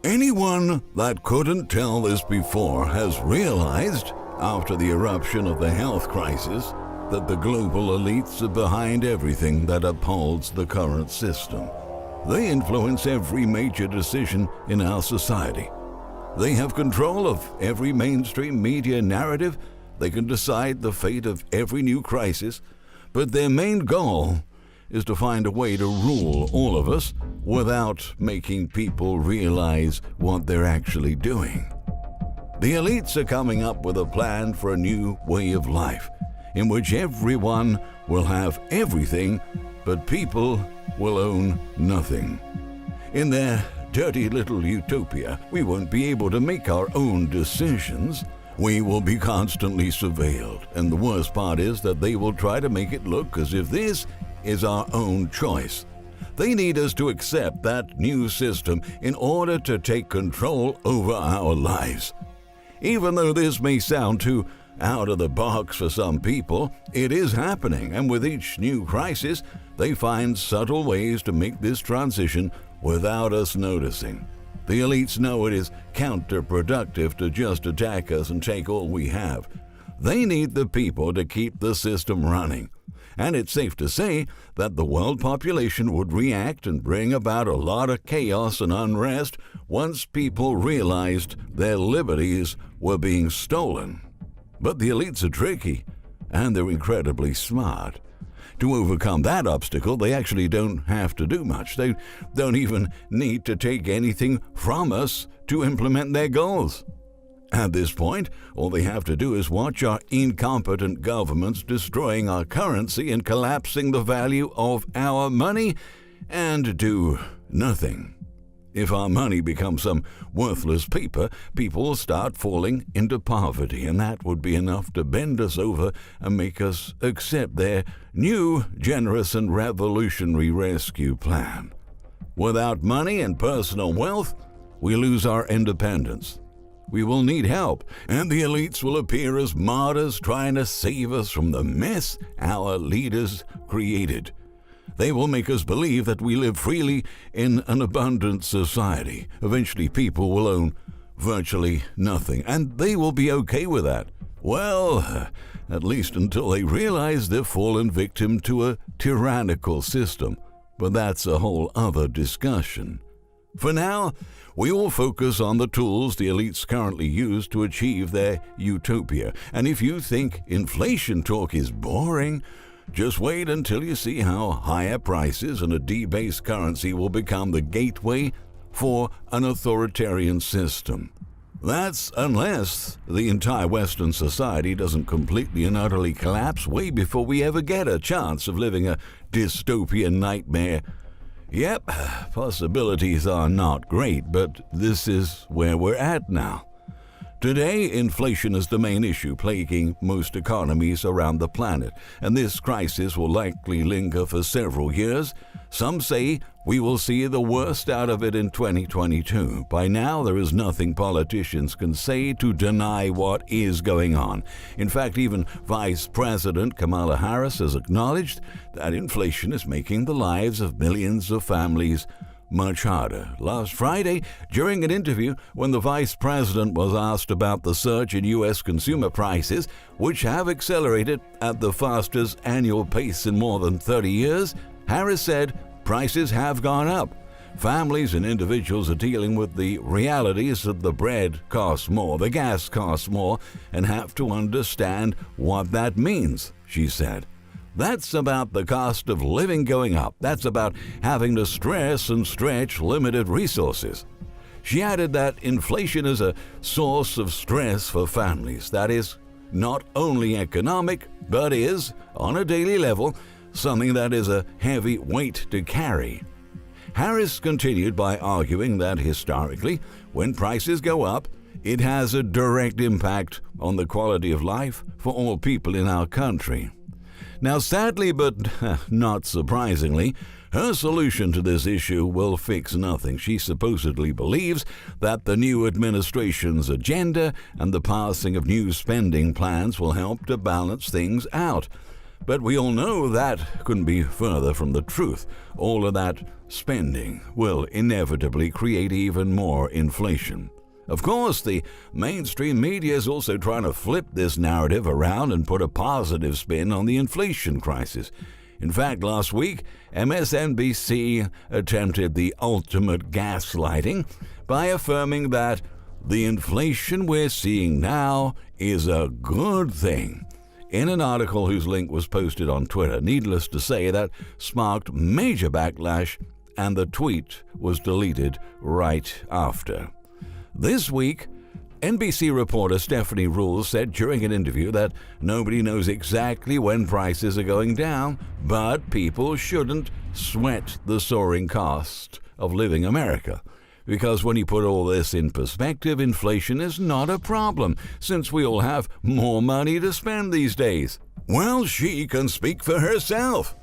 Anyone that couldn't tell this before has realized, after the eruption of the health crisis, that the global elites are behind everything that upholds the current system. They influence every major decision in our society. They have control of every mainstream media narrative. They can decide the fate of every new crisis. But their main goal is to find a way to rule all of us without making people realize what they're actually doing. The elites are coming up with a plan for a new way of life, in which everyone will have everything, but people will own nothing. In their dirty little utopia, we won't be able to make our own decisions. We will be constantly surveilled, and the worst part is that they will try to make it look as if this is our own choice. They need us to accept that new system in order to take control over our lives. Even though this may sound too out of the box for some people, it is happening, and with each new crisis, they find subtle ways to make this transition without us noticing. The elites know it is counterproductive to just attack us and take all we have. They need the people to keep the system running. And it's safe to say that the world population would react and bring about a lot of chaos and unrest once people realized their liberties were being stolen. But the elites are tricky, and they're incredibly smart. To overcome that obstacle, they actually don't have to do much. They don't even need to take anything from us to implement their goals. At this point, all they have to do is watch our incompetent governments destroying our currency and collapsing the value of our money, and do nothing. If our money becomes some worthless paper, people will start falling into poverty, and that would be enough to bend us over and make us accept their new, generous, and revolutionary rescue plan. Without money and personal wealth, we lose our independence. We will need help, and the elites will appear as martyrs trying to save us from the mess our leaders created. They will make us believe that we live freely in an abundant society. Eventually, people will own virtually nothing, and they will be okay with that. Well, at least until they realize they've fallen victim to a tyrannical system. But that's a whole other discussion. For now, we will focus on the tools the elites currently use to achieve their utopia. And if you think inflation talk is boring, just wait until you see how higher prices and a debased currency will become the gateway for an authoritarian system. That's unless the entire Western society doesn't completely and utterly collapse way before we ever get a chance of living a dystopian nightmare. Yep, possibilities are not great, but this is where we're at now. Today, inflation is the main issue plaguing most economies around the planet, and this crisis will likely linger for several years. Some say we will see the worst out of it in 2022. By now, there is nothing politicians can say to deny what is going on. In fact, even Vice President Kamala Harris has acknowledged that inflation is making the lives of millions of families much harder. Last Friday, during an interview, when the vice president was asked about the surge in U.S. consumer prices, which have accelerated at the fastest annual pace in more than 30 years, Harris said prices have gone up. Families and individuals are dealing with the realities that the bread costs more, the gas costs more, and have to understand what that means, she said. That's about the cost of living going up. That's about having to stress and stretch limited resources. She added that inflation is a source of stress for families. That is not only economic, but is, on a daily level, something that is a heavy weight to carry. Harris continued by arguing that historically, when prices go up, it has a direct impact on the quality of life for all people in our country. Now, sadly, but not surprisingly, her solution to this issue will fix nothing. She supposedly believes that the new administration's agenda and the passing of new spending plans will help to balance things out. But we all know that couldn't be further from the truth. All of that spending will inevitably create even more inflation. Of course, the mainstream media is also trying to flip this narrative around and put a positive spin on the inflation crisis. In fact, last week, MSNBC attempted the ultimate gaslighting by affirming that the inflation we're seeing now is a good thing. In an article whose link was posted on Twitter, needless to say, that sparked major backlash, and the tweet was deleted right after. This week, NBC reporter Stephanie Ruhle said during an interview that nobody knows exactly when prices are going down, but people shouldn't sweat the soaring cost of living America. Because when you put all this in perspective, inflation is not a problem, since we all have more money to spend these days. Well, she can speak for herself.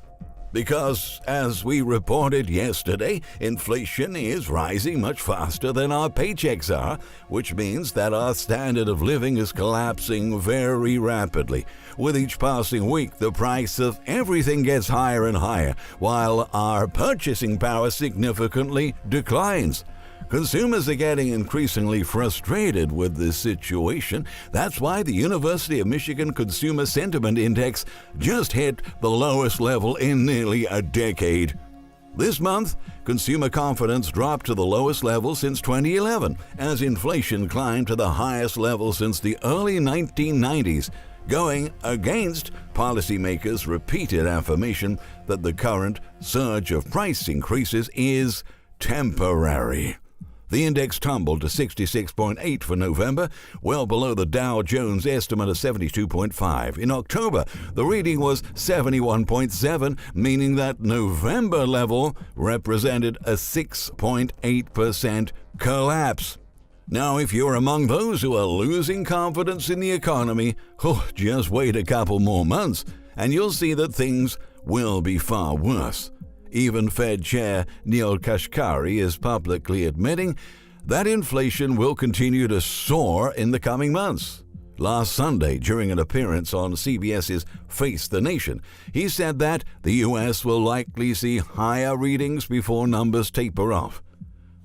Because, as we reported yesterday, inflation is rising much faster than our paychecks are, which means that our standard of living is collapsing very rapidly. With each passing week, the price of everything gets higher and higher, while our purchasing power significantly declines. Consumers are getting increasingly frustrated with this situation. That's why the University of Michigan Consumer Sentiment Index just hit the lowest level in nearly a decade. This month, consumer confidence dropped to the lowest level since 2011, as inflation climbed to the highest level since the early 1990s, going against policymakers' repeated affirmation that the current surge of price increases is temporary. The index tumbled to 66.8 for November, well below the Dow Jones estimate of 72.5. In October, the reading was 71.7, meaning that November level represented a 6.8% collapse. Now, if you're among those who are losing confidence in the economy, just wait a couple more months, and you'll see that things will be far worse. Even Fed Chair Neel Kashkari is publicly admitting that inflation will continue to soar in the coming months. Last Sunday, during an appearance on CBS's Face the Nation, he said that the U.S. will likely see higher readings before numbers taper off.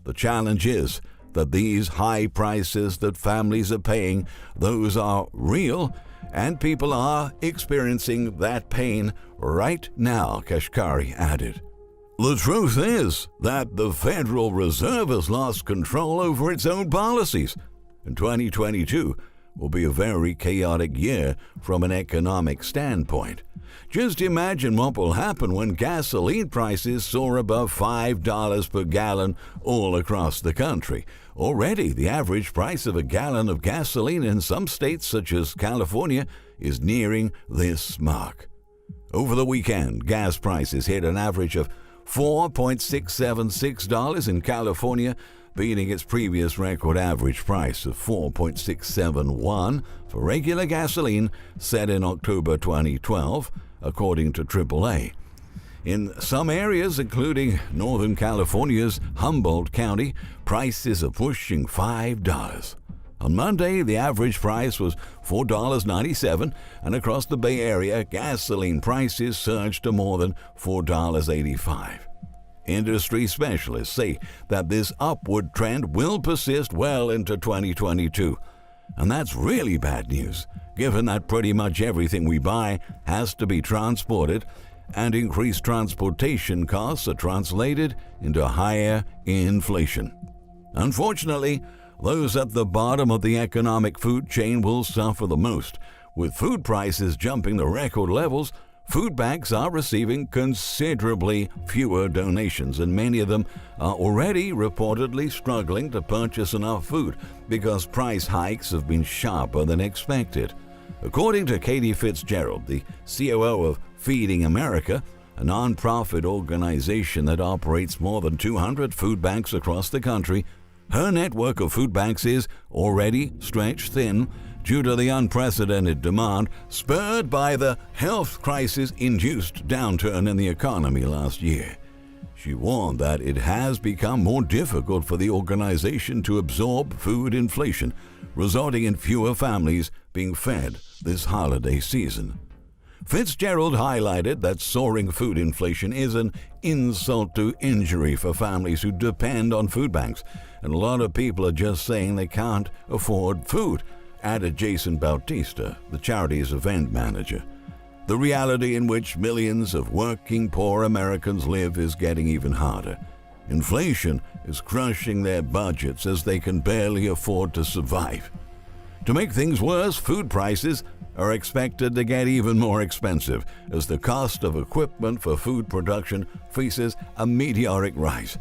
The challenge is that these high prices that families are paying, those are real, and people are experiencing that pain right now, Kashkari added. The truth is that the Federal Reserve has lost control over its own policies, and 2022 will be a very chaotic year from an economic standpoint. Just imagine what will happen when gasoline prices soar above $5 per gallon all across the country. Already, the average price of a gallon of gasoline in some states, such as California, is nearing this mark. Over the weekend, gas prices hit an average of $4.676 in California, beating its previous record average price of $4.671 for regular gasoline set in October 2012, according to AAA. In some areas, including Northern California's Humboldt County, prices are pushing $5. On Monday, the average price was $4.97, and across the Bay Area, gasoline prices surged to more than $4.85. Industry specialists say that this upward trend will persist well into 2022. And that's really bad news, given that pretty much everything we buy has to be transported, and increased transportation costs are translated into higher inflation. Unfortunately, those at the bottom of the economic food chain will suffer the most. With food prices jumping to record levels, food banks are receiving considerably fewer donations, and many of them are already reportedly struggling to purchase enough food because price hikes have been sharper than expected. According to Katie Fitzgerald, the COO of Feeding America, a nonprofit organization that operates more than 200 food banks across the country, her network of food banks is already stretched thin due to the unprecedented demand spurred by the health crisis-induced downturn in the economy last year. She warned that it has become more difficult for the organization to absorb food inflation, resulting in fewer families being fed this holiday season. Fitzgerald highlighted that soaring food inflation is an insult to injury for families who depend on food banks, and a lot of people are just saying they can't afford food, added Jason Bautista, the charity's event manager. The reality in which millions of working poor Americans live is getting even harder. Inflation is crushing their budgets as they can barely afford to survive. To make things worse, food prices are expected to get even more expensive as the cost of equipment for food production faces a meteoric rise.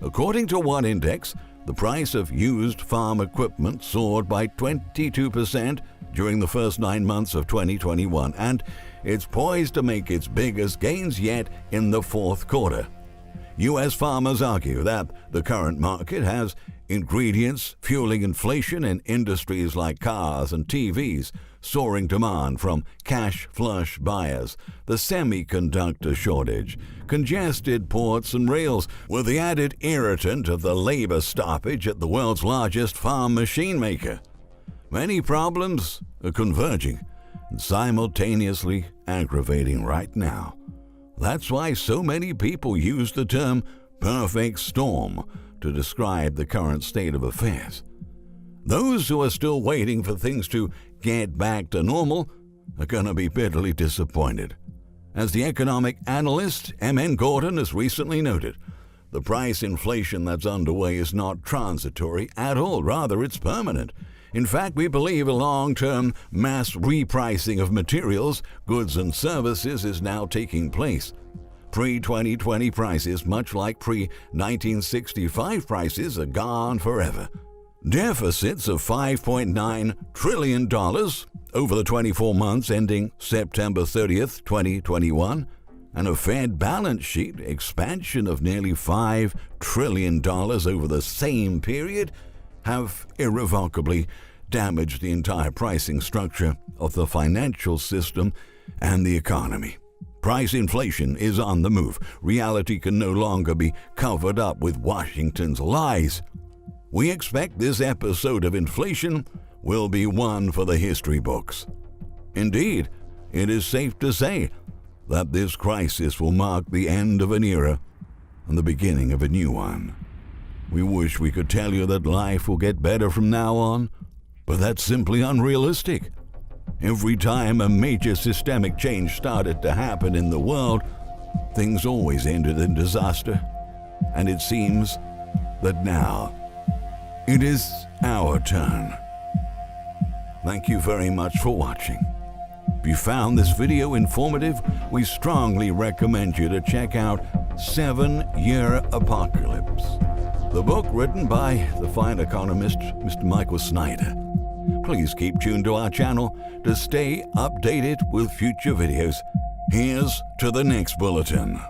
According to one index, the price of used farm equipment soared by 22% during the first 9 months of 2021, and it's poised to make its biggest gains yet in the fourth quarter. U.S. farmers argue that the current market has ingredients fueling inflation in industries like cars and TVs, soaring demand from cash-flush buyers, the semiconductor shortage, congested ports and rails, with the added irritant of the labor stoppage at the world's largest farm machine maker. Many problems are converging and simultaneously aggravating right now. That's why so many people use the term perfect storm to describe the current state of affairs. Those who are still waiting for things to get back to normal are going to be bitterly disappointed. As the economic analyst M.N. Gordon has recently noted, the price inflation that's underway is not transitory at all, rather it's permanent. In fact, we believe a long-term mass repricing of materials, goods and services is now taking place. Pre-2020 prices, much like pre-1965 prices, are gone forever. Deficits of $5.9 trillion over the 24 months ending September 30th, 2021, and a Fed balance sheet expansion of nearly $5 trillion over the same period have irrevocably damaged the entire pricing structure of the financial system and the economy. Price inflation is on the move. Reality can no longer be covered up with Washington's lies. We expect this episode of inflation will be one for the history books. Indeed, it is safe to say that this crisis will mark the end of an era and the beginning of a new one. We wish we could tell you that life will get better from now on, but that's simply unrealistic. Every time a major systemic change started to happen in the world, things always ended in disaster. And it seems that now it is our turn. Thank you very much for watching. If you found this video informative, we strongly recommend you to check out 7-Year Apocalypse, the book written by the fine economist, Mr. Michael Snyder. Please keep tuned to our channel to stay updated with future videos. Here's to the next bulletin.